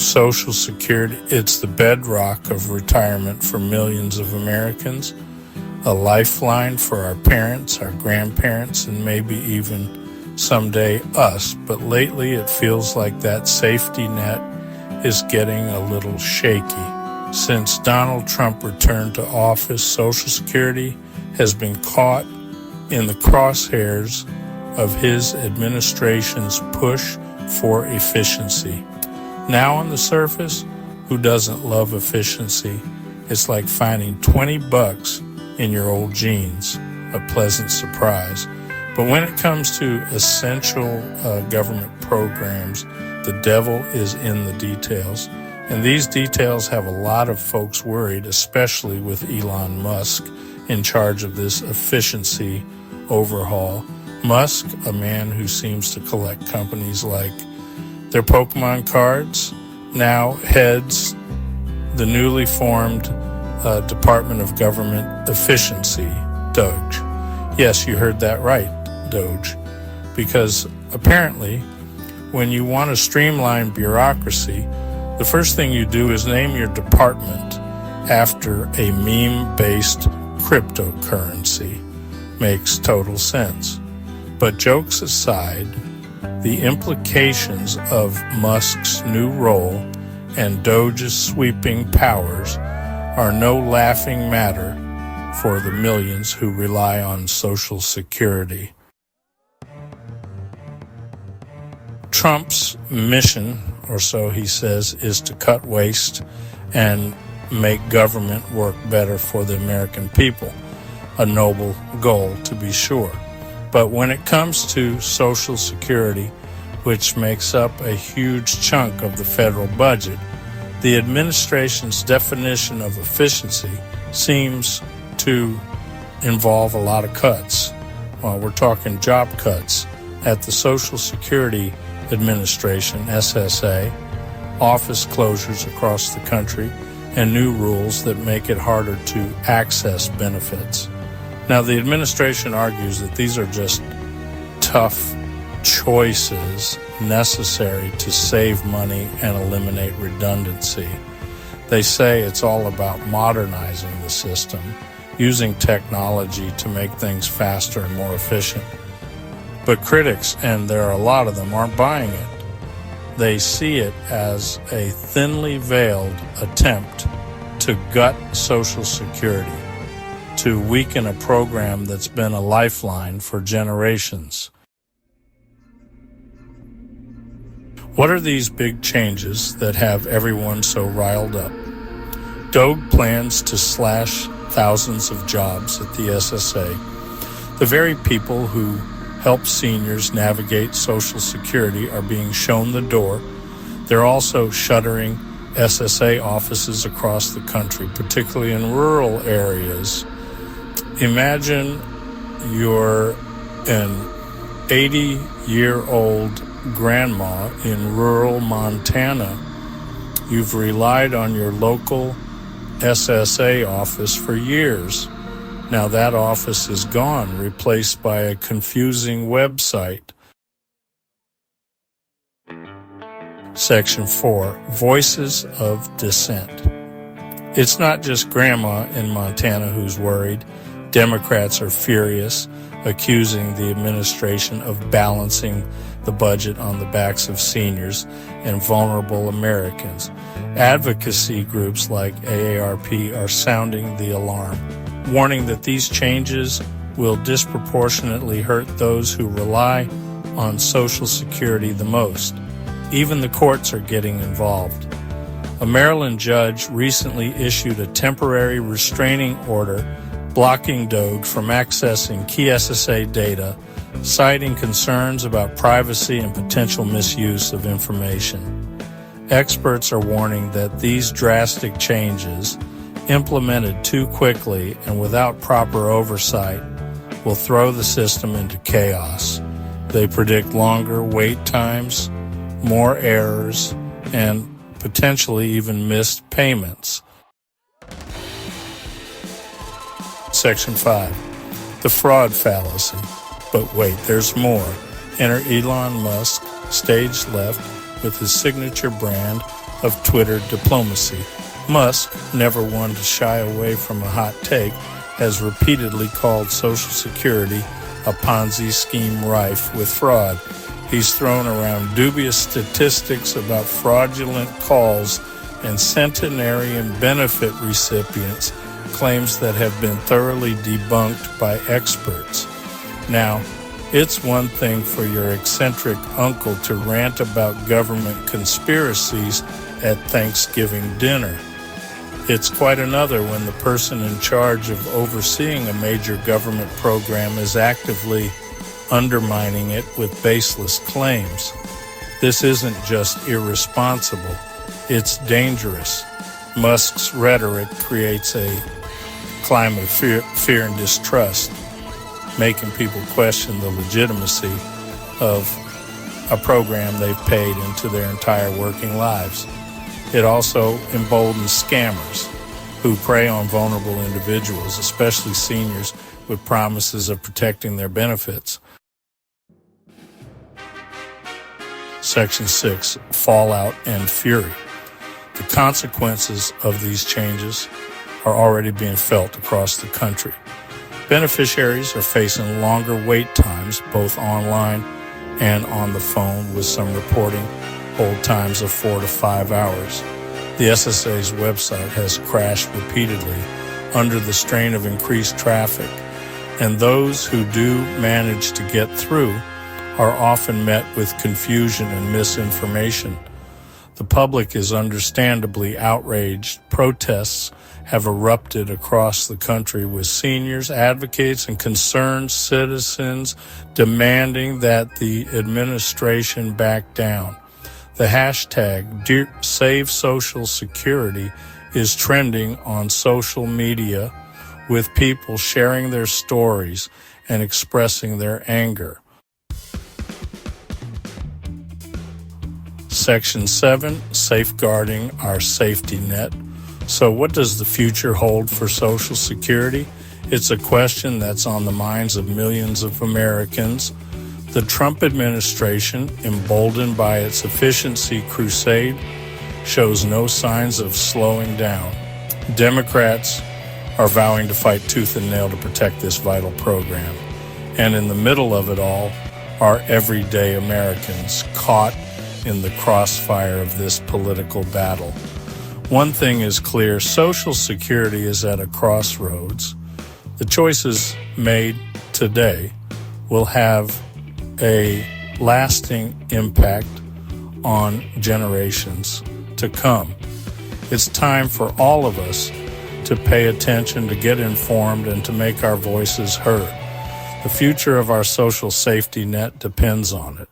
Social Security, it's the bedrock of retirement for millions of Americans, a lifeline for our parents, our grandparents, and maybe even someday us. But lately it feels like that safety net is getting a little shaky. Since Donald Trump returned to office, Social Security has been caught in the crosshairs of his administration's push for efficiency. Now on the surface, who doesn't love efficiency? It's like finding $20 in your old jeans, a pleasant surprise. But when it comes to essential government programs, the devil is in the details. And these details have a lot of folks worried, especially with Elon Musk in charge of this efficiency overhaul. Musk, a man who seems to collect companies like their Pokemon cards, now heads the newly formed Department of Government Efficiency, DOGE. Yes, you heard that right, DOGE. Because apparently, when you want to streamline bureaucracy, the first thing you do is name your department after a meme-based cryptocurrency. Makes total sense. But jokes aside, the implications of Musk's new role and DOGE's sweeping powers are no laughing matter for the millions who rely on Social Security. Trump's mission, or so he says, is to cut waste and make government work better for the American people. A noble goal, to be sure. But when it comes to Social Security, which makes up a huge chunk of the federal budget, the administration's definition of efficiency seems to involve a lot of cuts. Well, we're talking job cuts at the Social Security Administration, SSA, office closures across the country, and new rules that make it harder to access benefits. Now, the administration argues that these are just tough choices necessary to save money and eliminate redundancy. They say it's all about modernizing the system, using technology to make things faster and more efficient. But critics, and there are a lot of them, aren't buying it. They see it as a thinly veiled attempt to gut Social Security, to weaken a program that's been a lifeline for generations. What are these big changes that have everyone so riled up? DOGE plans to slash thousands of jobs at the SSA. The very people who help seniors navigate Social Security are being shown the door. They're also shuttering SSA offices across the country, particularly in rural areas. Imagine you're an 80-year-old grandma in rural Montana. You've relied on your local SSA office for years. Now that office is gone, replaced by a confusing website. Section 4, Voices of Dissent. It's not just grandma in Montana who's worried. Democrats are furious, accusing the administration of balancing the budget on the backs of seniors and vulnerable Americans. Advocacy groups like AARP are sounding the alarm, warning that these changes will disproportionately hurt those who rely on Social Security the most. Even the courts are getting involved. A Maryland judge recently issued a temporary restraining order blocking DOGE from accessing key SSA data, citing concerns about privacy and potential misuse of information. Experts are warning that these drastic changes, implemented too quickly and without proper oversight, will throw the system into chaos. They predict longer wait times, more errors, and potentially even missed payments. Section 5, the fraud fallacy. But wait, there's more. Enter Elon Musk, stage left, with his signature brand of Twitter diplomacy. Musk, never one to shy away from a hot take, has repeatedly called Social Security a Ponzi scheme rife with fraud. He's thrown around dubious statistics about fraudulent calls and centenarian benefit recipients, claims that have been thoroughly debunked by experts. Now, it's one thing for your eccentric uncle to rant about government conspiracies at Thanksgiving dinner. It's quite another when the person in charge of overseeing a major government program is actively undermining it with baseless claims. This isn't just irresponsible, it's dangerous. Musk's rhetoric creates a climate of fear and distrust, making people question the legitimacy of a program they've paid into their entire working lives. It also emboldens scammers who prey on vulnerable individuals, especially seniors, with promises of protecting their benefits. Section 6, Fallout and Fury. The consequences of these changes are already being felt across the country. Beneficiaries are facing longer wait times, both online and on the phone, with some reporting hold times of 4 to 5 hours. The SSA's website has crashed repeatedly under the strain of increased traffic, and those who do manage to get through are often met with confusion and misinformation. The public is understandably outraged. Protests have erupted across the country, with seniors, advocates, and concerned citizens demanding that the administration back down. The hashtag #SaveSocialSecurity is trending on social media, with people sharing their stories and expressing their anger. Section 7, Safeguarding Our Safety Net. So what does the future hold for Social Security? It's a question that's on the minds of millions of Americans. The Trump administration, emboldened by its efficiency crusade, shows no signs of slowing down. Democrats are vowing to fight tooth and nail to protect this vital program. And in the middle of it all are everyday Americans caught in the crossfire of this political battle. One thing is clear: Social Security is at a crossroads. The choices made today will have a lasting impact on generations to come. It's time for all of us to pay attention, to get informed, and to make our voices heard. The future of our social safety net depends on it.